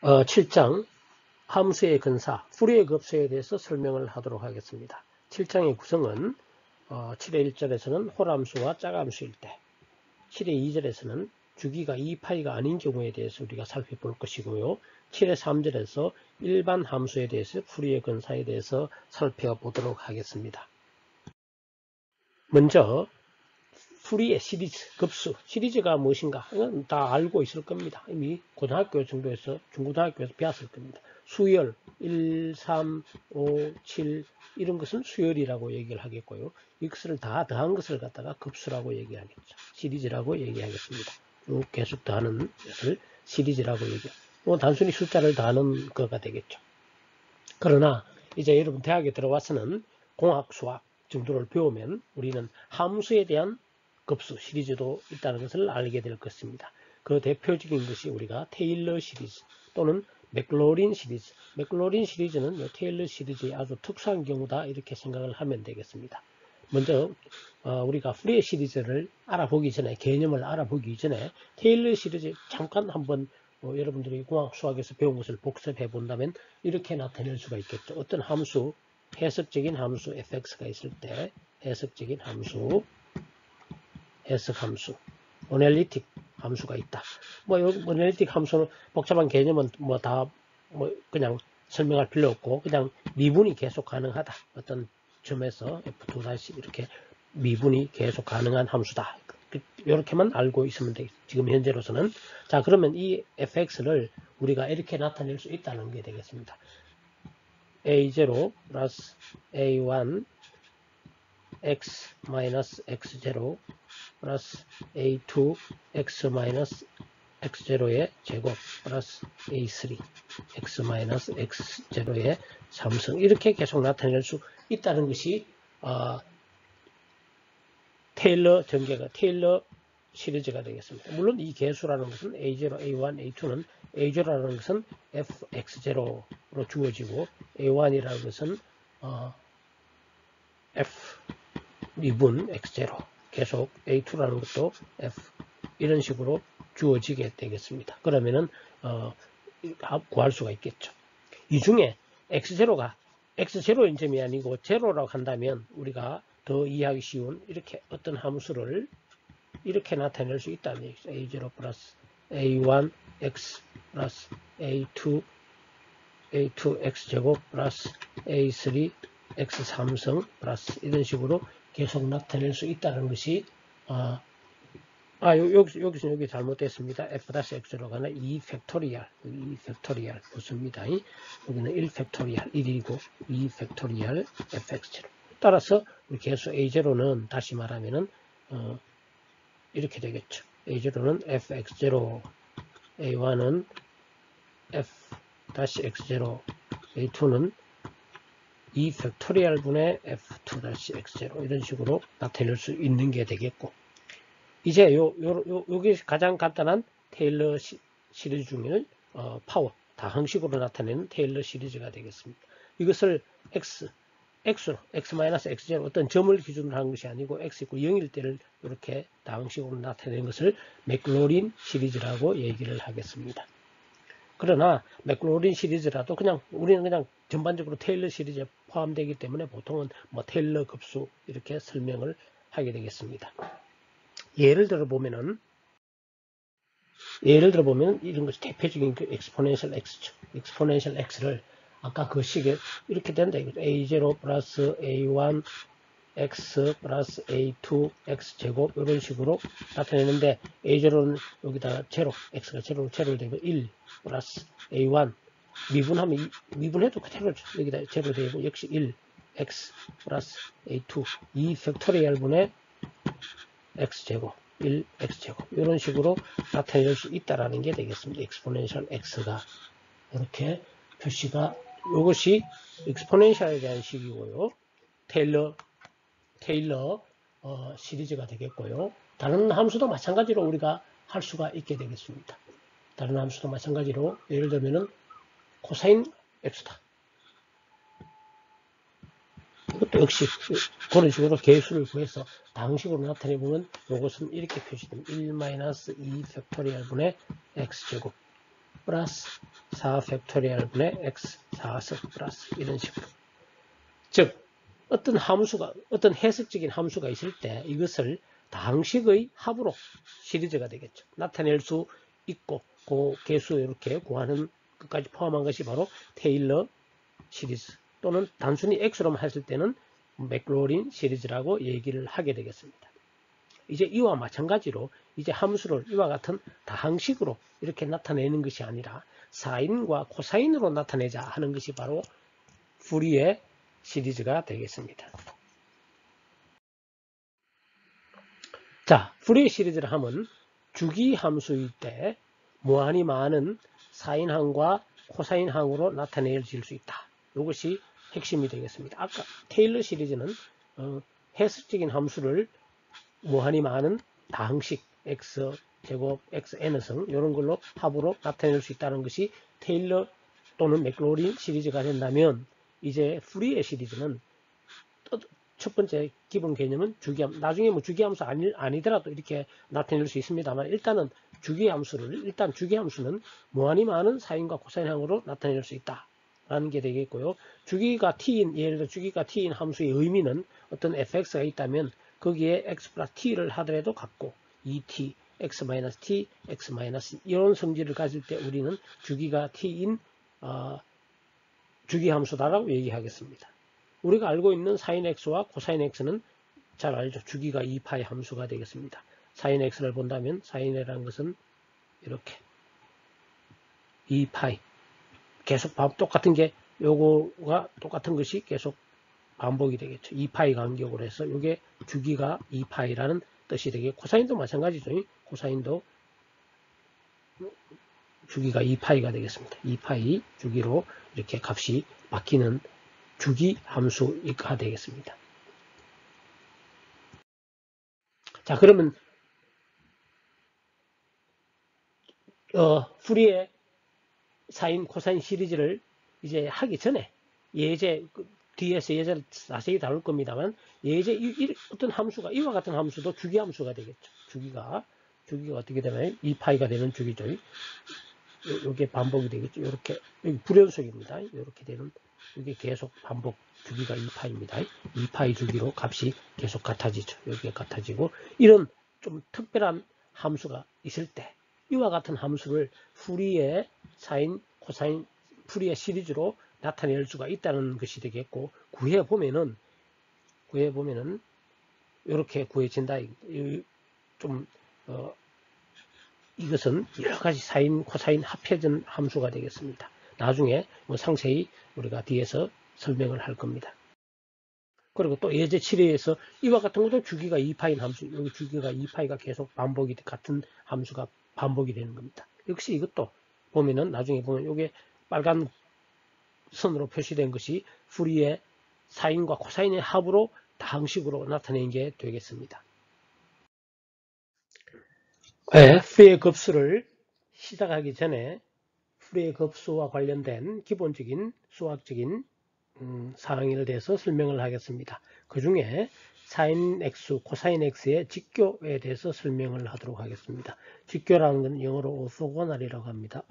7장 함수의 근사, 풀이의 급수에 대해서 설명을 하도록 하겠습니다. 7장의 구성은 7의 1절에서는 홀함수와 짝함수일 때, 7의 2절에서는 주기가 2파이가 아닌 경우에 대해서 우리가 살펴볼 것이고요. 7의 3절에서 일반 함수에 대해서 풀이의 근사에 대해서 살펴보도록 하겠습니다. 먼저 풀이의 시리즈, 급수, 시리즈가 무엇인가 이건 다 알고 있을 겁니다. 이미 고등학교 정도에서, 중고등학교에서 배웠을 겁니다. 수열, 1, 3, 5, 7 이런 것은 수열이라고 얘기를 하겠고요. 이것을 다 더한 것을 갖다가 급수라고 얘기하겠죠. 시리즈라고 얘기하겠습니다. 쭉 계속 더하는 것을 시리즈라고 얘기해요. 단순히 숫자를 더하는 거가 되겠죠. 그러나 이제 여러분 대학에 들어와서는 공학, 수학 정도를 배우면 우리는 함수에 대한 급수 시리즈도 있다는 것을 알게 될 것입니다. 그 대표적인 것이 우리가 테일러 시리즈 또는 맥로린 시리즈. 맥로린 시리즈는 테일러 시리즈의 아주 특수한 경우다 이렇게 생각을 하면 되겠습니다. 먼저 우리가 풀이의 시리즈를 알아보기 전에, 개념을 알아보기 전에 테일러 시리즈 잠깐 한번 여러분들이 공학 수학에서 배운 것을 복습해 본다면 이렇게 나타낼 수가 있겠죠. 어떤 함수, 해석적인 함수 fx가 있을 때 해석적인 함수, 해석함수, 어널리틱 함수가 있다. 어널리틱 함수는 복잡한 개념은 그냥 설명할 필요 없고 그냥 미분이 계속 가능하다. 어떤 점에서 f2- 이렇게 미분이 계속 가능한 함수다. 이렇게만 알고 있으면 되겠죠. 지금 현재로서는. 자, 그러면 이 fx를 우리가 이렇게 나타낼 수 있다는 게 되겠습니다. a0 플러스 a1 x 마이너스 x0 플러스 a2 x 마이너스 x0의 제곱 플러스 a3 x 마이너스 x0의 3승 이렇게 계속 나타낼 수 있다는 것이 테일러 전개가 테일러 시리즈가 되겠습니다. 물론 이 개수라는 것은 a0, a1, a2는 a0라는 것은 fx0로 주어지고 a1이라는 것은 f 미분 x0 계속 a2라는 것도 f 이런 식으로 주어지게 되겠습니다. 그러면은 구할 수가 있겠죠. 이 중에 x0가 x0인 점이 아니고 제로라고 한다면 우리가 더 이해하기 쉬운 이렇게 어떤 함수를 이렇게 나타낼 수 있다는 얘기죠. a0 플러스 a1 x 플러스 a2 x제곱 플러스 a3 x3승 플러스 이런 식으로 계속 나타낼 수 있다는 것이 여기 잘못됐습니다. f-x로 가는 2 팩토리얼 붙습니다. 여기는 1 팩토리얼 1이고 2 팩토리얼 fx0. 따라서 우리 개수 a0는 다시 말하면은 이렇게 되겠죠. a0는 fx0, a1은 f-x0, a2는 2 팩토리얼 분의 f2-x0 이런 식으로 나타낼 수 있는 게 되겠고, 이제 요게 가장 간단한 테일러 시리즈 중에는 파워 다항식으로 나타내는 테일러 시리즈가 되겠습니다. 이것을 x-x0 어떤 점을 기준으로 한 것이 아니고 x = 0일 때를 이렇게 다항식으로 나타내는 것을 맥로린 시리즈라고 얘기를 하겠습니다. 그러나 맥로린 시리즈라도 우리는 그냥 전반적으로 테일러 시리즈에 포함되기 때문에 보통은 테일러 급수 이렇게 설명을 하게 되겠습니다. 예를 들어 보면은 이런 것이 대표적인 그 exponential x죠. exponential x를 아까 그 식에 이렇게 된다. a0 플러스 a1 x 플러스 a2 x 제곱 이런 식으로 나타내는데 a0는 여기다가 제로, x가 제로로 되고 1 플러스 a1 미분해도 그대로죠. 여기다 제로 되고 역시 1 x 플러스 a2 2 팩토리얼 분의 x 제곱 1 x 제곱 이런 식으로 나타낼 수 있다라는 게 되겠습니다. exponential x가 이렇게 표시가 이것이 exponential에 대한 식이고요. 테일러 시리즈가 되겠고요. 다른 함수도 마찬가지로 우리가 할 수가 있게 되겠습니다. 다른 함수도 마찬가지로 예를 들면은 코사인 x다. 이것도 역시 그런 식으로 개수를 구해서 다항식으로 나타내보면 이것은 이렇게 표시됩니다. 1-2 팩토리얼 분의 x제곱 플러스 4 팩토리얼 분의 x 4석 플러스 이런 식으로. 즉 어떤 함수가 어떤 해석적인 함수가 있을 때 이것을 다항식의 합으로 시리즈가 되겠죠. 나타낼 수 있고 그 개수 이렇게 구하는 것까지 포함한 것이 바로 테일러 시리즈 또는 단순히 x로만 했을 때는 맥로린 시리즈라고 얘기를 하게 되겠습니다. 이제 이와 마찬가지로 이제 함수를 이와 같은 다항식으로 이렇게 나타내는 것이 아니라 사인과 코사인으로 나타내자 하는 것이 바로 푸리에 시리즈가 되겠습니다. 자, 푸리에 시리즈를 하면 주기 함수일 때 무한히 많은 사인항과 코사인항으로 나타내질 수 있다. 이것이 핵심이 되겠습니다. 아까 테일러 시리즈는 해석적인 함수를 무한히 많은 다항식 x 제곱 x n성 이런 걸로 합으로 나타낼 수 있다는 것이 테일러 또는 맥로린 시리즈가 된다면 이제 푸리에 시리즈는 첫 번째 기본 개념은 주기함수. 나중에 뭐 주기함수 아니더라도 이렇게 나타낼 수 있습니다만 일단은 주기함수는 무한히 많은 사인과 코사인항으로 나타낼 수 있다. 라는 게 되겠고요. 주기가 t인, 예를 들어 주기가 t인 함수의 의미는 어떤 fx가 있다면 거기에 x 플러스 t를 하더라도 같고 2t, x-t, x- 이런 성질을 가질 때 우리는 주기가 t인 주기함수다라고 얘기하겠습니다. 우리가 알고 있는 sin x와 코사인 x는 잘 알죠. 주기가 2파의 함수가 되겠습니다. sin x를 본다면 sin이라는 것은 이렇게 2파이 계속 똑같은 게 요거가 똑같은 것이 계속 반복이 되겠죠. 2파이 간격으로 해서 이게 주기가 2파이라는 뜻이 되겠고 코사인도 마찬가지죠. 코사인도 주기가 2파이가 되겠습니다. 2파이 주기로 이렇게 값이 바뀌는 주기 함수가 되겠습니다. 자, 그러면 푸리에 사인, 코사인 시리즈를 이제 하기 전에 예제 뒤에서 예제를 자세히 다룰 겁니다만 예제 어떤 함수가 이와 같은 함수도 주기 함수가 되겠죠. 주기가 어떻게 되나요? 2파이가 되는 주기죠. 이게 반복이 되겠죠. 이렇게 여기 불연속입니다. 이렇게 되는 이게 계속 반복 주기가 2파입니다. 2파이 주기로 값이 계속 같아지죠. 여기가 같아지고 이런 좀 특별한 함수가 있을 때 이와 같은 함수를 푸리에 사인, 코사인, 푸리에 시리즈로 나타낼 수가 있다는 것이 되겠고 구해보면은 이렇게 구해진다. 좀 이것은 여러 가지 사인, 코사인 합해진 함수가 되겠습니다. 나중에 뭐 상세히 우리가 뒤에서 설명을 할 겁니다. 그리고 또 예제 7회에서 이와 같은 것도 주기가 2파인 함수, 여기 주기가 2파이가 계속 반복이 같은 함수가 반복이 되는 겁니다. 역시 이것도 보면은 나중에 보면 이게 빨간 선으로 표시된 것이 푸리의 사인과 코사인의 합으로 다항식으로 나타내는 게 되겠습니다. 푸리의 급수를 시작하기 전에 푸리의 급수와 관련된 기본적인 수학적인 사항에 대해서 설명을 하겠습니다. 그 중에 사인 x, 코사인 x의 직교에 대해서 설명을 하도록 하겠습니다. 직교라는 것은 영어로 오소고날이라고 합니다.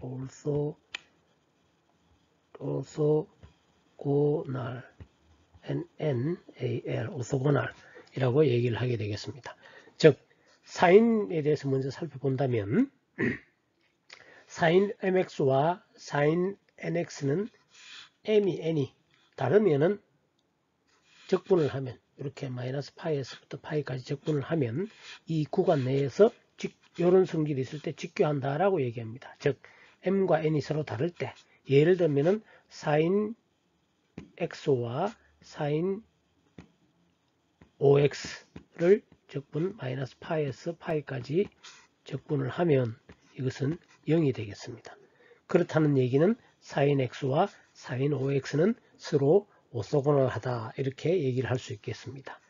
오소고날, NAL, 오소고날이라고 얘기를 하게 되겠습니다. 즉, 사인에 대해서 먼저 살펴본다면 사인 mx와 사인 nx는 m이 n이 다르면은 적분을 하면 이렇게 마이너스 파이에서부터 파이까지 적분을 하면 이 구간 내에서 이런 성질이 있을 때 직교한다라고 얘기합니다. 즉 m과 n이 서로 다를 때 예를 들면은 사인 x와 사인 5x를 적분 마이너스 파이에서 파이까지 적분을 하면 이것은 0이 되겠습니다. 그렇다는 얘기는 사인 x와 사인 5x는 서로 오소고널하다 이렇게 얘기를 할 수 있겠습니다.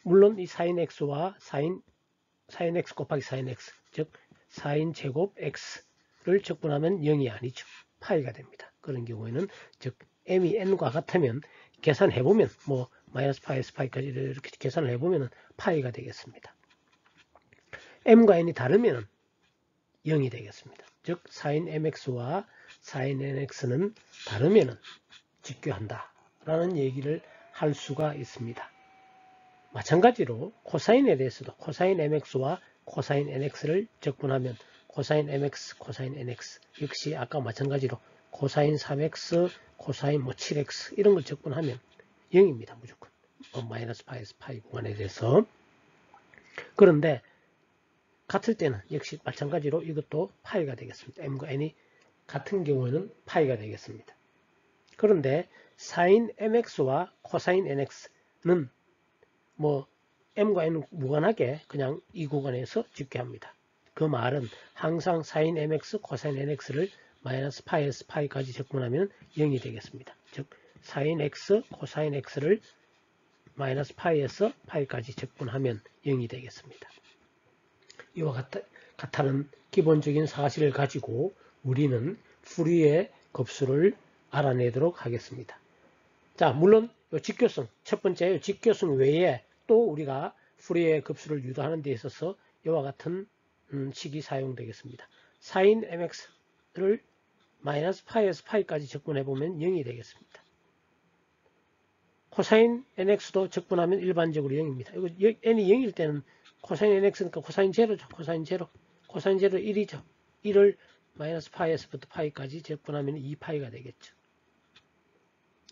물론 이 사인 x와 사인 x 곱하기 사인 x 즉 사인 제곱 x를 적분하면 0이 아니죠. 파이가 됩니다. 그런 경우에는 즉 m이 n과 같으면 계산해보면 뭐 마이너스 파이에서 파이까지 이렇게 계산을 해보면 파이가 되겠습니다. m과 n이 다르면 0이 되겠습니다. 즉 sin mx와 sin nx는 다르면은 직교한다 라는 얘기를 할 수가 있습니다. 마찬가지로 코사인에 대해서도 코사인 mx와 코사인 nx를 적분하면 코사인 mx, 코사인 nx 역시 아까 마찬가지로 코사인 3x, 코사인 7x 이런 걸 적분하면 0입니다. 무조건. 마이너스 파이에서 파이 구간에 대해서. 그런데 같을 때는 역시 마찬가지로 이것도 파이가 되겠습니다. m과 n이 같은 경우에는 파이가 되겠습니다. 그런데 sin mx와 코사인 nx는 뭐 m과 n은 무관하게 그냥 이 구간에서 집계합니다. 그 말은 항상 sin mx, 코사인 nx를 마이너스 파이에서 파이까지 적분하면 0이 되겠습니다. 즉 sin x, 코사인 x를 마이너스 파이에서 파이까지 적분하면 0이 되겠습니다. 이와 같다는 기본적인 사실을 가지고 우리는 풀이의 급수를 알아내도록 하겠습니다. 자, 물론 직교성, 첫 번째 직교성 외에 또 우리가 풀이의 급수를 유도하는 데 있어서 이와 같은 식이 사용되겠습니다. sin mx를 마이너스 파이에서 파이까지 적분해보면 0이 되겠습니다. 코사인 nx도 적분하면 일반적으로 0입니다. 이거 n이 0일 때는 코사인 nx니까 코사인 제로죠. 코사인 제로. 코사인 제로 1이죠. 1을 마이너스 파이에서부터 파이까지 적분하면 2파이가 되겠죠.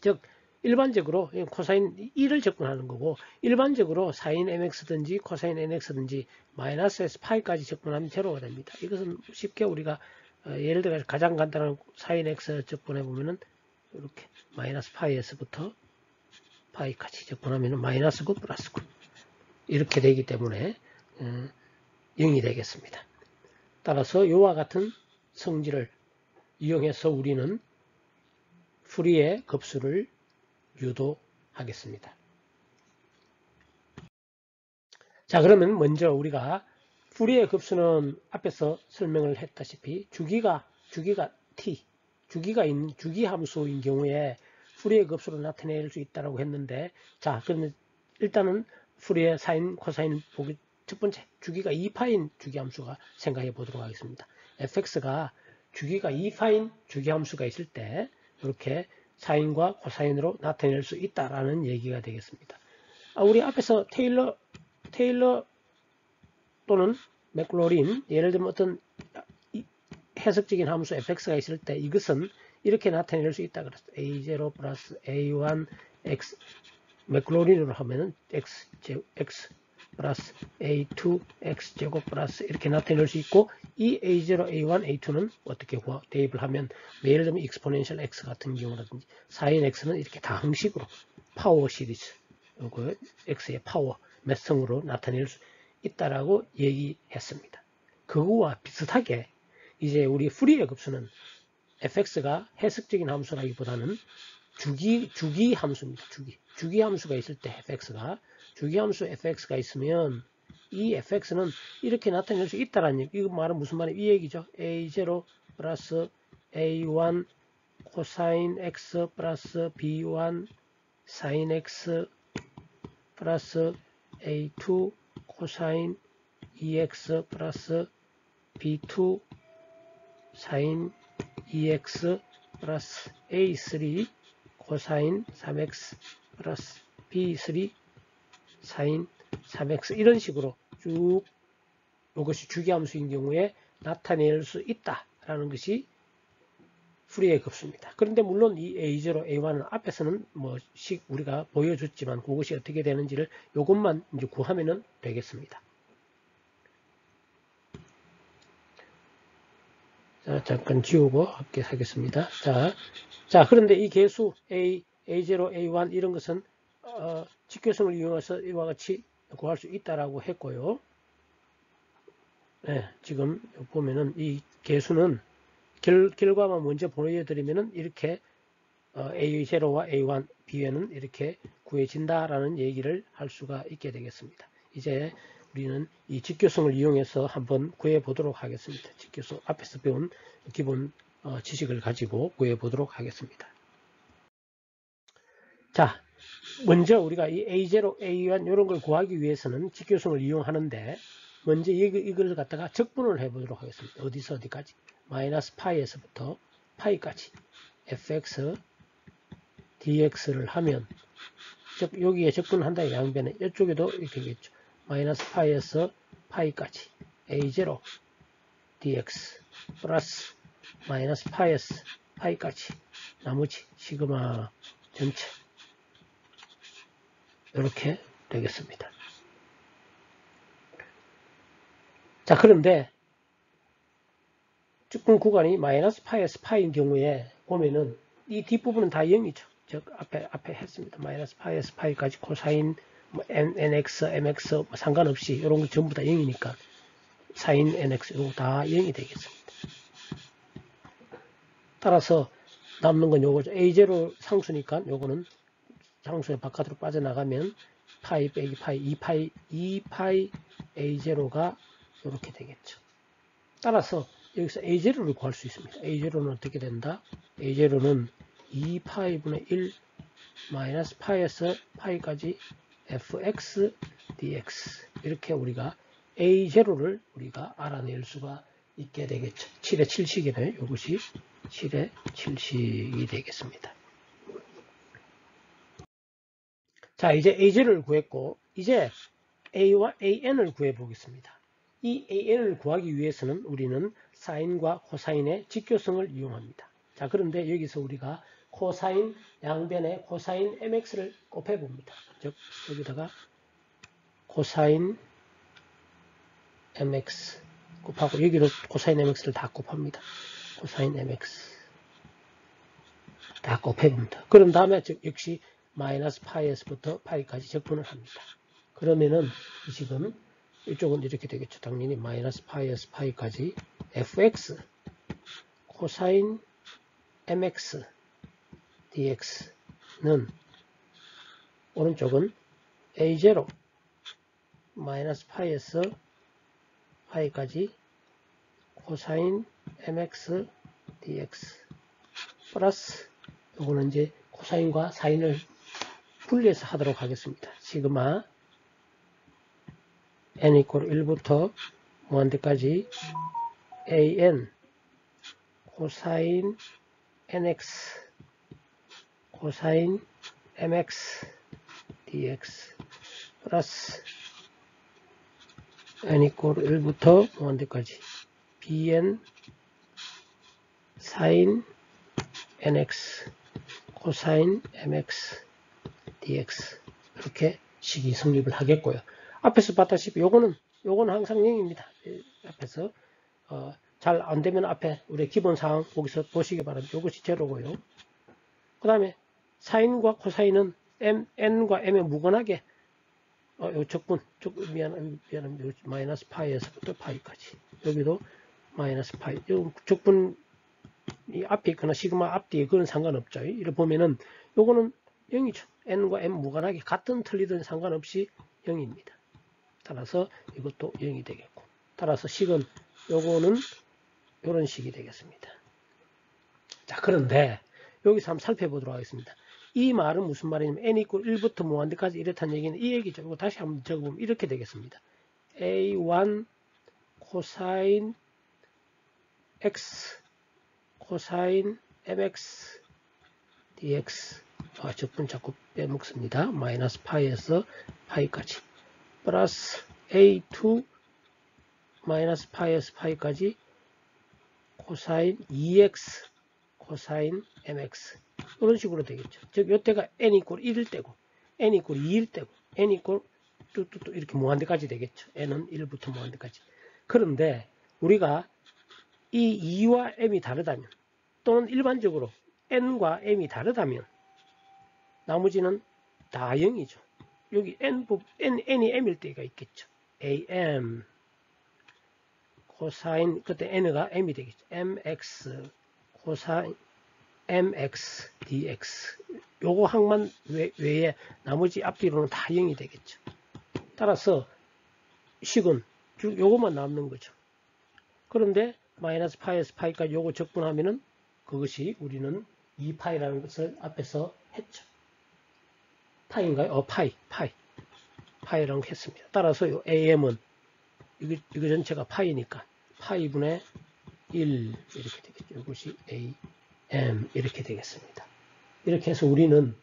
즉 일반적으로 코사인 1을 적분하는 거고 일반적으로 sin mx든지 코사인 nx든지 마이너스에서 파이까지 적분하면 제로가 됩니다. 이것은 쉽게 우리가 예를 들어 가장 간단한 sin x 적분해 보면은 이렇게 마이너스 파이에서부터 파이까지 적분하면 마이너스고 플러스고 이렇게 되기 때문에 0이 되겠습니다. 따라서 이와 같은 성질을 이용해서 우리는 풀이의 급수를 유도하겠습니다. 자, 그러면 먼저 우리가 풀이의 급수는 앞에서 설명을 했다시피 주기가 t, 주기가 있는 주기 함수인 경우에 풀이의 급수를 나타낼 수 있다고 했는데, 자, 그러면 일단은 풀이의 사인, 코사인 보기 첫 번째 주기가 2파인 주기함수가 생각해 보도록 하겠습니다. fx가 주기가 2파인 주기함수가 있을 때 이렇게 사인과 코사인으로 나타낼 수 있다라는 얘기가 되겠습니다. 우리 앞에서 테일러 또는 맥로린 예를 들면 어떤 해석적인 함수 fx가 있을 때 이것은 이렇게 나타낼 수 있다 그랬어요. a0 플러스 a1 x 맥로린으로 하면은 x 플러스 a2 x제곱 플러스 이렇게 나타낼 수 있고 이 a0, a1, a2는 어떻게 대입을 하면 예를 들면 익스포넨셜 x 같은 경우라든지 sin x는 이렇게 다항식으로 파워 시리즈 요거 x의 파워 몇 성으로 나타낼 수 있다라고 얘기했습니다. 그거와 비슷하게 이제 우리 풀이의 급수는 fx가 해석적인 함수라기보다는 주기 함수입니다. 주기 함수가 있을 때 fx가 주기 함수 fx가 있으면 이 fx는 이렇게 나타낼 수 있다라는 얘기. 이거 말은 무슨 말이에요? 이 얘기죠. a0 플러스 a1 코사인 x 플러스 b1 사인 x 플러스 a2 코사인 2x 플러스 b2 사인 2x 플러스 a3 코사인 3x 플러스 b3 사인 3x 이런 식으로 쭉 이것이 주기함수인 경우에 나타낼 수 있다라는 것이 풀이의 급수입니다. 그런데 물론 이 a0, a1은 앞에서는 우리가 보여줬지만 그것이 어떻게 되는지를 이것만 이제 구하면은 되겠습니다. 자, 잠깐 지우고 하겠습니다. 자, 그런데 이 개수 a0, a1 이런 것은 직교성을 이용해서 이와 같이 구할 수 있다라고 했고요. 네, 지금 보면은 이 개수는 결과만 먼저 보여드리면은 이렇게 A0와 A1 비회는 이렇게 구해진다라는 얘기를 할 수가 있게 되겠습니다. 이제 우리는 이 직교성을 이용해서 한번 구해 보도록 하겠습니다. 직교성 앞에서 배운 기본 지식을 가지고 구해 보도록 하겠습니다. 자, 먼저 우리가 이 A0, A1 이런 걸 구하기 위해서는 직교성을 이용하는데 먼저 이걸 갖다가 적분을 해 보도록 하겠습니다. 어디서 어디까지? 마이너스 파이에서부터 파이까지 fx dx를 하면 즉 여기에 접근한다 양변에 이쪽에도 이렇게 되겠죠. 마이너스 파이에서 파이까지 a0 dx 플러스 마이너스 파이에서 파이까지 나머지 시그마 전체 이렇게 되겠습니다. 자, 그런데 접근 구간이 마이너스 파이에서 파이인 경우에 보면은 이 뒷부분은 다 0이죠. 즉 앞에 했습니다. 마이너스 파이에서 파이까지 코사인 뭐 nx, mx 뭐 상관없이 이런 거 전부 다 0이니까 사인 nx 이거 다 0이 되겠습니다. 따라서 남는 건 요거죠. a0 상수니까 요거는 상수의 바깥으로 빠져나가면 파이 빼기 파이 2파이 a0가 이렇게 되겠죠. 따라서 여기서 a0를 구할 수 있습니다. a0는 어떻게 된다? a0는 2파이분의 1 마이너스 파이에서 파이까지 fx dx 이렇게 우리가 a0를 우리가 알아낼 수가 있게 되겠죠. 7의 7식이네요. 이것이 7의 7식이 되겠습니다. 자, 이제 a0를 구했고 이제 a와 an을 구해 보겠습니다. 이 an을 구하기 위해서는 우리는 사인과 코사인의 직교성을 이용합니다. 자, 그런데 여기서 우리가 코사인 양변에 코사인 mx를 곱해 봅니다. 즉 여기다가 코사인 mx 곱하고 여기로 코사인 mx를 다 곱합니다. 코사인 mx 다 곱해 봅니다. 그런 다음에 역시 마이너스 파이에서부터 파이까지 적분을 합니다. 그러면은 지금 이쪽은 이렇게 되겠죠. 당연히 마이너스 파이에서 파이까지 fx 코사인 mx dx는 오른쪽은 a0 마이너스 파이에서 파이까지 코사인 mx dx 플러스 요거는 이제 코사인과 사인을 분리해서 하도록 하겠습니다. 시그마 n 이퀄 1부터 무한대까지 an 코사인 nx 코사인 mx dx 플러스 n 이퀄 1부터 무한대까지 bn 사인 nx 코사인 mx dx 이렇게 식이 성립을 하겠고요. 앞에서 봤다시피 요거는 항상 0입니다. 앞에서 잘 안되면 앞에 우리 기본사항 거기서 보시기 바랍니다. 이것이 제로고요. 그 다음에 사인과 코사인은 n과 m에 무관하게 요 적분 미안합니다. 마이너스 파이에서부터 파이까지 여기도 마이너스 파이 요 적분이 앞에 있거나 시그마 앞뒤에 그건 상관없죠. 이렇게 보면은 요거는 0이죠. n과 m 무관하게 같은 틀리든 상관없이 0입니다. 따라서 이것도 0이 되겠고 따라서 식은 요거는 요런 식이 되겠습니다. 자, 그런데 여기서 한번 살펴보도록 하겠습니다. 이 말은 무슨 말이냐면 n 이퀄 1부터 무한대까지 이렇다는 얘기는 이 얘기죠. 이거 다시 한번 적어보면 이렇게 되겠습니다. a1 코사인 x 코사인 mx dx 적분 자꾸 빼먹습니다. 마이너스 파이에서 파이까지 플러스 a2 마이너스 파이에서 파이까지 코사인 2x 코사인 mx 이런 식으로 되겠죠. 즉 요때가 n 이퀄 1일 때고 n 이퀄 2일 때고 n 이퀄 또 이렇게 무한대까지 되겠죠. n은 1부터 무한대까지. 그런데 우리가 이 2와 m이 다르다면 또는 일반적으로 n과 m이 다르다면 나머지는 다 0이죠. 여기 n이 m일 때가 있겠죠. am 코사인 그때 n가 m이 되겠죠. mx 코사인 mx dx 요거 항만 외에 나머지 앞뒤로는 다 0이 되겠죠. 따라서 식은 요거만 남는 거죠. 그런데 마이너스 파이에서 파이까지 요거 적분하면은 그것이 우리는 2파이라는 것을 앞에서 했죠. 파이인가요? 파이라는 거 했습니다. 따라서 요 am은 이거 전체가 파이니까 파이분의 1 이렇게 되겠죠. 이것이 AM 이렇게 되겠습니다. 이렇게 해서 우리는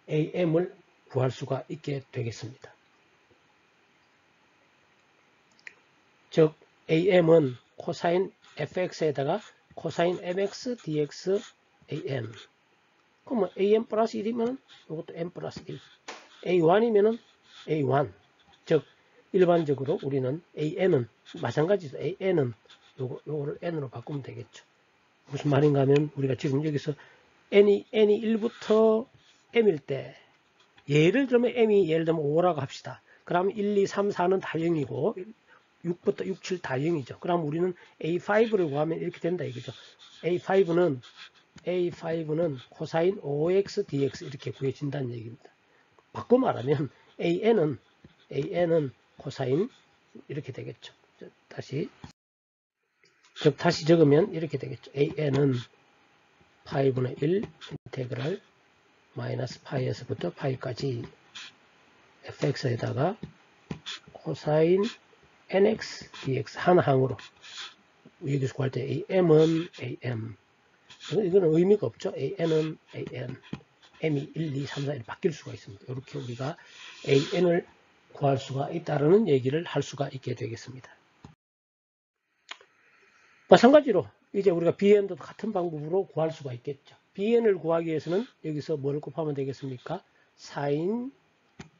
AM을 구할 수가 있게 되겠습니다. 즉 AM은 코사인 fx에다가 코사인 mx dx AM. 그러면 AM 플러스 1이면 이것도 m 플러스 1. A1이면은 A1. 즉 일반적으로 우리는 AN은 마찬가지죠. AN은 요거를 n으로 바꾸면 되겠죠. 무슨 말인가 하면 우리가 지금 여기서 n이 1부터 m일 때 예를 들면 m이 예를 들면 5라고 합시다. 그럼 1, 2, 3, 4는 다 0이고 6부터 6, 7 다 0이죠. 그럼 우리는 A5를 구하면 이렇게 된다 이거죠. A5는 코사인 5x dx 이렇게 구해진다는 얘기입니다. 바꿔 말하면 AN은 코사인 이렇게 되겠죠. 다시 적으면 이렇게 되겠죠. AN은 파이분의 1 인테그랄 마이너스 파이에서부터 파이까지 fx에다가 코사인 nx dx 한 항으로 여기서 구할 때 am은 am 이거는 의미가 없죠. an은 an m이 1, 2, 3, 4 이렇게 바뀔 수가 있습니다. 이렇게 우리가 an을 구할 수가 있다는 얘기를 할 수가 있게 되겠습니다. 마찬가지로 이제 우리가 bn도 같은 방법으로 구할 수가 있겠죠. bn을 구하기 위해서는 여기서 뭐를 곱하면 되겠습니까? sin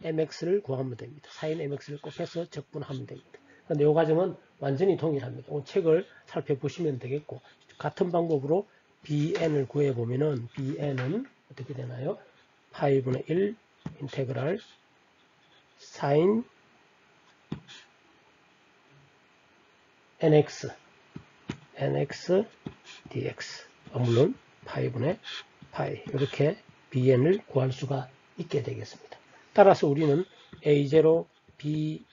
mx를 구하면 됩니다. sin mx를 곱해서 적분하면 됩니다. 그런데 이 과정은 완전히 동일합니다. 책을 살펴보시면 되겠고 같은 방법으로 bn을 구해보면은 bn은 어떻게 되나요? 파이분의 1 인테그랄 sin nx dx 물론 파이분의 파이 이렇게 bn을 구할 수가 있게 되겠습니다. 따라서 우리는 a0, b,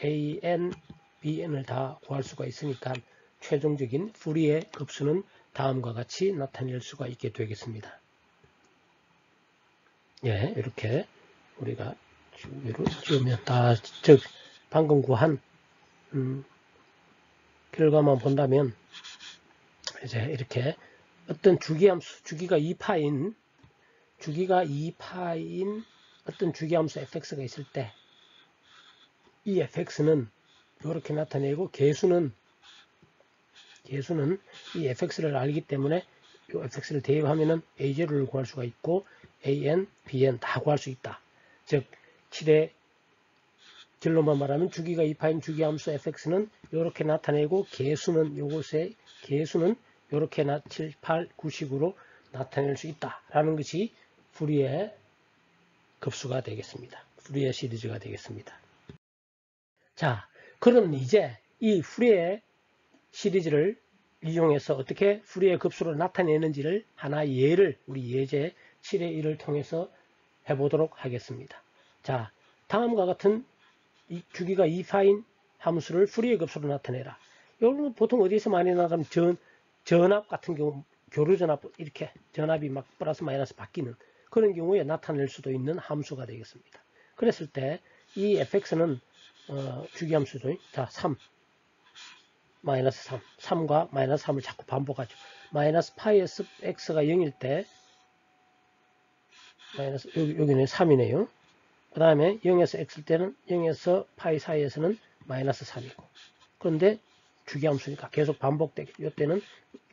an, bn을 다 구할 수가 있으니까 최종적인 풀이의 급수는 다음과 같이 나타낼 수가 있게 되겠습니다. 예, 이렇게 우리가 위로 지우면 즉 방금 구한 결과만 본다면 이제 이렇게 어떤 주기함수, 주기가 2파인 어떤 주기함수 fx가 있을 때 이 fx는 이렇게 나타내고 개수는 이 fx를 알기 때문에 이 fx를 대입하면은 a0를 구할 수가 있고 an, bn 다 구할 수 있다. 즉 7의 결론만 말하면 주기가 2파인 주기함수 fx는 이렇게 나타내고 개수는 이렇게 7, 8, 9식으로 나타낼 수 있다라는 것이 풀이의 급수가 되겠습니다. 풀이의 시리즈가 되겠습니다. 자, 그럼 이제 이 풀이의 시리즈를 이용해서 어떻게 풀이의 급수를 나타내는지를 하나의 예를 우리 예제 7의 1을 통해서 해보도록 하겠습니다. 자, 다음과 같은 이 주기가 2파인 함수를 풀이의 급수로 나타내라. 이거는 보통 어디서 많이 나가면 전압 같은 경우 교류전압 이렇게 전압이 막 플러스 마이너스 바뀌는 그런 경우에 나타낼 수도 있는 함수가 되겠습니다. 그랬을 때 이 fx는 주기함수죠. 자, 3 마이너스 3 3과 마이너스 3을 자꾸 반복하죠. 마이너스 파이에서 x가 0일 때 마이너스 여기는 3이네요. 그 다음에 0에서 x일 때는 0에서 파이 사이에서는 마이너스 3이고 그런데 주기함수니까 계속 반복되게 이때는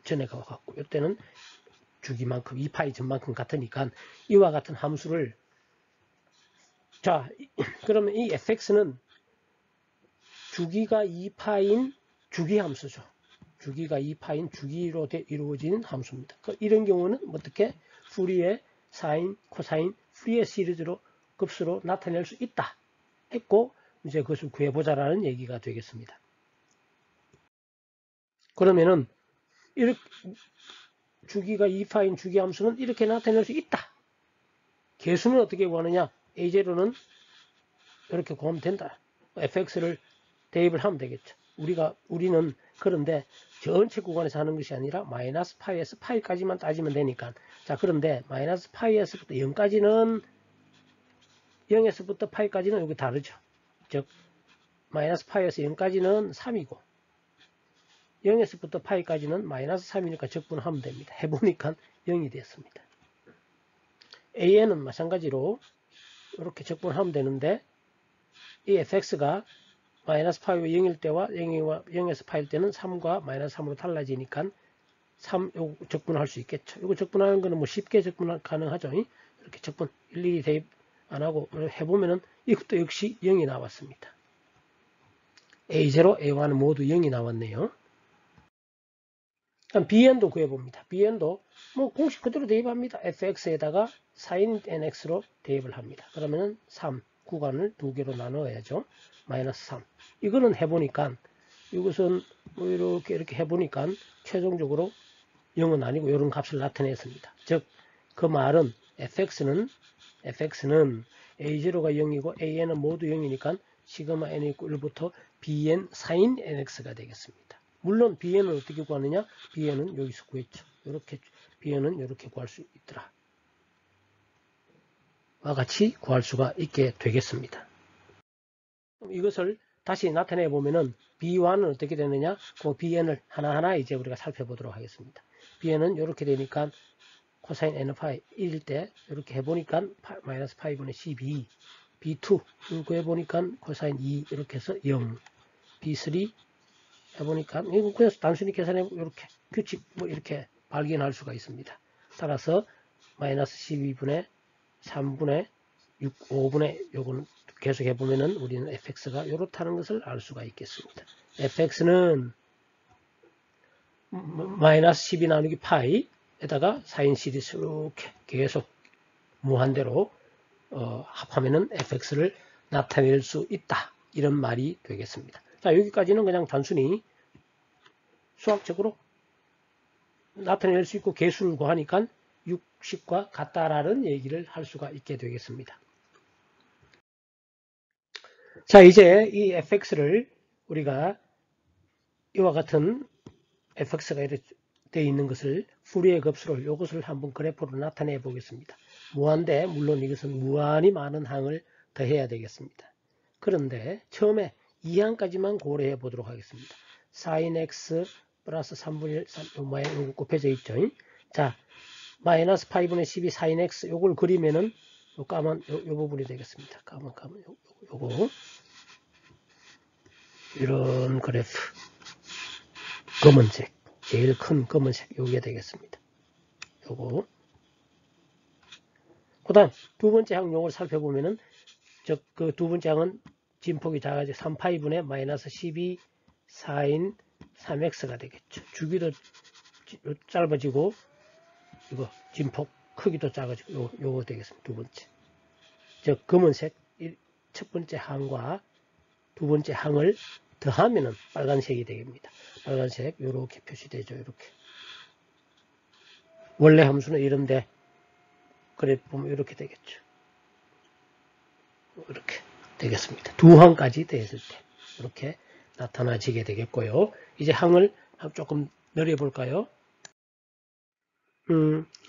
전에 같고 이때는 주기만큼 2파이 전만큼 같으니까 이와 같은 함수를 자 그러면 이 fx는 주기가 2파인 주기함수죠. 주기가 2파인 주기로 이루어지는 함수입니다. 이런 경우는 어떻게 풀이의 사인, 코사인, 풀이의 시리즈로 급수로 나타낼 수 있다 했고 이제 그것을 구해보자라는 얘기가 되겠습니다. 그러면은 이렇게 주기가 2파인 주기함수는 이렇게 나타낼 수 있다. 개수는 어떻게 구하느냐? A0는 이렇게 구하면 된다. fx를 대입을 하면 되겠죠. 우리는 그런데 전체 구간에서 하는 것이 아니라 마이너스 파이에서 파이까지만 따지면 되니까. 자, 그런데 마이너스 파이에서부터 0까지는 0에서부터 파이까지는 여기 다르죠. 즉 마이너스 파이에서 0까지는 3이고 0에서부터 파이까지는 마이너스 3이니까 적분하면 됩니다. 해보니까 0이 됐습니다. an은 마찬가지로 이렇게 적분하면 되는데 이 fx가 마이너스 파이와 0일 때와 0에서 파일 때는 3과 마이너스 3으로 달라지니까 3 요거 적분할 수 있겠죠. 이거 적분하는 거는 뭐 쉽게 적분 가능하죠. 이렇게 적분 일일이 대입 안 하고 해보면은 이것도 역시 0이 나왔습니다. A0, A1은 모두 0이 나왔네요. 그럼 BN도 구해봅니다. BN도 뭐 공식 그대로 대입합니다. fx에다가 sin nx로 대입을 합니다. 그러면은 3 구간을 두 개로 나눠야죠. 마이너스 3. 이거는 해보니까 이것은 뭐 이렇게 해보니까 최종적으로 0은 아니고 이런 값을 나타냈습니다. 즉 그 말은 fx는 a0가 0이고 an은 모두 0이니까 시그마 n 있고 1부터 bn sin nx가 되겠습니다. 물론 bn은 어떻게 구하느냐? bn은 여기서 구했죠. 이렇게 bn은 이렇게 구할 수 있더라. 와 같이 구할 수가 있게 되겠습니다. 이것을 다시 나타내 보면은 b1은 어떻게 되느냐? 그 bn을 하나하나 이제 우리가 살펴보도록 하겠습니다. bn은 이렇게 되니까 코사인 n파이 1일 때 이렇게 해보니까 마이너스 파이분의 12, b2 이거 해보니까 코사인 2 이렇게 해서 0, b3 해보니까 이거 그냥 단순히 계산해 이렇게 규칙 뭐 이렇게 발견할 수가 있습니다. 따라서 마이너스 12분의 3분의 6, 5분의 요거는 계속 해보면은 우리는 fx가 이렇다는 것을 알 수가 있겠습니다. fx는 마이너스 12 나누기 파이에다가 사인 시리즈 이렇게 계속 무한대로 합하면은 fx를 나타낼 수 있다. 이런 말이 되겠습니다. 자, 여기까지는 그냥 단순히 수학적으로 나타낼 수 있고 계수를 구하니까 60과 같다라는 얘기를 할 수가 있게 되겠습니다. 자, 이제 이 fx를 우리가 이와 같은 fx가 이렇게 되어 있는 것을 푸리에 급수를 이것을 한번 그래프로 나타내 보겠습니다. 무한대 물론 이것은 무한히 많은 항을 더해야 되겠습니다. 그런데 처음에 2항까지만 고려해 보도록 하겠습니다. sin x 플러스 3분의 1 요거 곱해져 있죠. 자, 마이너스 8분의 12 sin x 요걸 그리면은 요 까만 요 부분이 되겠습니다. 까만 요거 이런 그래프 검은색 제일 큰 검은색 요게 되겠습니다. 요거 그 다음 두 번째 항 요걸 살펴보면은 그 두 번째 항은 진폭이 작아지고 3파이분의 마이너스 12 sin 3x가 되겠죠. 주기도 짧아지고 이거 진폭 크기도 작아지고 요거 되겠습니다. 두 번째. 즉 검은색 첫 번째 항과 두 번째 항을 더하면은 빨간색이 됩니다. 빨간색 이렇게 표시되죠. 이렇게. 원래 함수는 이런데 그래 보면 이렇게 되겠죠. 이렇게 되겠습니다. 두 항까지 됐을 때 이렇게 나타나지게 되겠고요. 이제 항을 조금 늘려볼까요?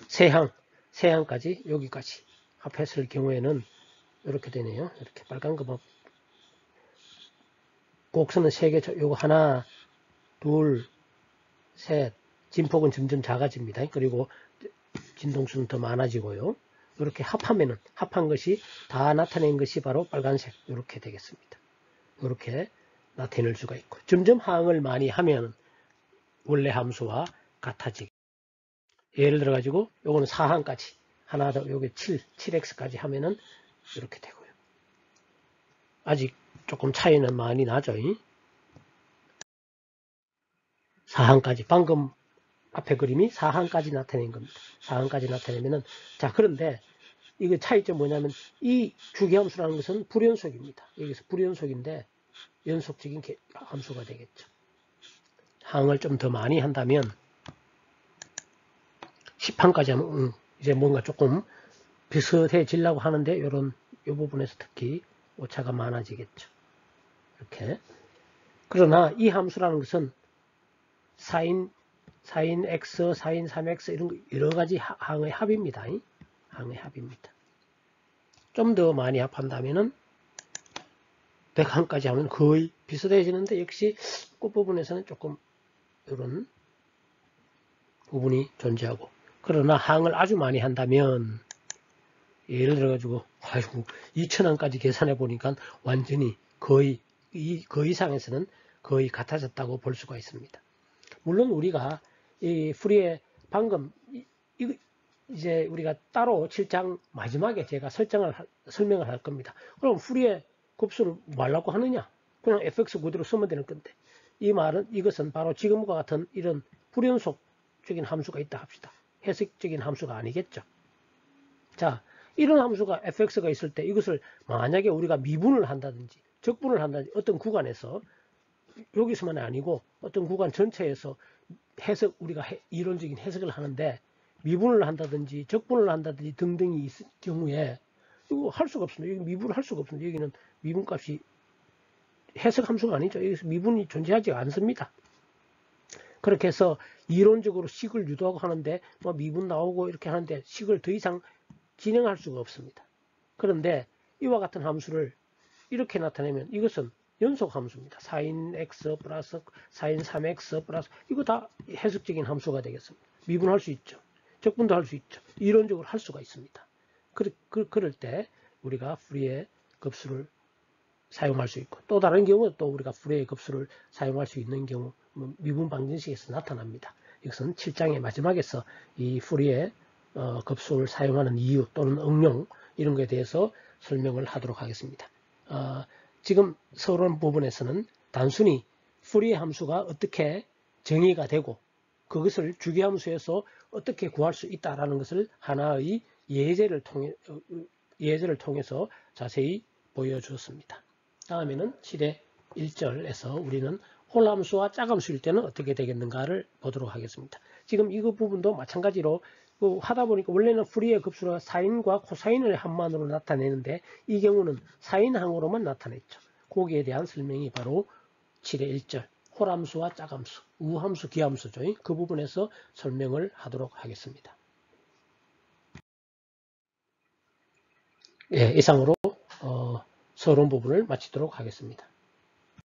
세 항까지 여기까지 합했을 경우에는 이렇게 되네요. 이렇게 빨간 거 곡선은 3개, 요거 하나, 둘, 셋, 진폭은 점점 작아집니다. 그리고 진동수는 더 많아지고요. 이렇게 합한 것이 다 나타낸 것이 바로 빨간색 이렇게 되겠습니다. 이렇게 나타낼 수가 있고 점점 항을 많이 하면 원래 함수와 같아지게. 예를 들어 가지고 요거는 4항까지 하나 더 요게 7x까지 하면은 이렇게 되고요. 아직 조금 차이는 많이 나죠. 4항까지 방금 앞에 그림이 4항까지 나타낸 겁니다. 4항까지 나타내면은 자 그런데 이거 차이점 뭐냐면 이 주기함수라는 것은 불연속입니다. 여기서 불연속인데 연속적인 함수가 되겠죠. 항을 좀 더 많이 한다면 10항까지 하면 이제 뭔가 조금 비슷해지려고 하는데 이 부분에서 특히 오차가 많아지겠죠. 이렇게. 그러나 이 함수라는 것은 sin x, sin 3x 이런 여러 가지 항의 합입니다. 항의 합입니다. 좀 더 많이 합한다면은 100항까지 하면 거의 비슷해지는데 역시 끝부분에서는 조금 이런 부분이 존재하고, 그러나 항을 아주 많이 한다면 예를 들어 가지고 2,000원까지 계산해 보니까 완전히 거의 그 이상에서는 거의 같아졌다고 볼 수가 있습니다. 물론 우리가 이 풀이에 방금 이제 우리가 따로 7장 마지막에 제가 설명을 할 겁니다. 그럼 풀이의 급수를 뭐하려고 하느냐? 그냥 fx 그대로 쓰면 되는 건데, 이 말은 이것은 바로 지금과 같은 이런 불연속적인 함수가 있다 합시다. 해석적인 함수가 아니겠죠. 자, 이런 함수가 fx가 있을 때 이것을 만약에 우리가 미분을 한다든지 적분을 한다든지 어떤 구간에서, 여기서만 아니고 어떤 구간 전체에서 우리가 이론적인 해석을 하는데 미분을 한다든지 적분을 한다든지 등등이 있을 경우에 이거 할 수가 없습니다. 여기 미분을 할 수가 없습니다. 여기는 미분값이 해석 함수가 아니죠. 여기서 미분이 존재하지 않습니다. 그렇게 해서 이론적으로 식을 유도하고 하는데 뭐 미분 나오고 이렇게 하는데 식을 더 이상 진행할 수가 없습니다. 그런데 이와 같은 함수를 이렇게 나타내면 이것은 연속 함수입니다. sin x 플러스 sin 3x 플러스, 이거 다 해석적인 함수가 되겠습니다. 미분할 수 있죠. 적분도 할 수 있죠. 이론적으로 할 수가 있습니다. 그럴 때 우리가 풀이의 급수를 사용할 수 있고, 또 다른 경우 또 우리가 풀이의 급수를 사용할 수 있는 경우 미분 방정식에서 나타납니다. 이것은 7장의 마지막에서 이 풀이의 급수를 사용하는 이유 또는 응용, 이런 것에 대해서 설명을 하도록 하겠습니다. 지금 서론 부분에서는 단순히 풀이의 함수가 어떻게 정의가 되고 그것을 주기함수에서 어떻게 구할 수 있다라는 것을 하나의 예제를 통해서 자세히 보여주었습니다. 다음에는 7의 1절에서 우리는 홀함수와 짝함수일 때는 어떻게 되겠는가를 보도록 하겠습니다. 지금 이거 부분도 마찬가지로 하다 보니까 원래는 풀이의 급수가 사인과 코사인을 함만으로 나타내는데 이 경우는 사인항으로만 나타냈죠. 거기에 대한 설명이 바로 7의 1절 홀함수와 짝함수, 우함수, 기함수죠. 그 부분에서 설명을 하도록 하겠습니다. 예, 이상으로 서론 부분을 마치도록 하겠습니다.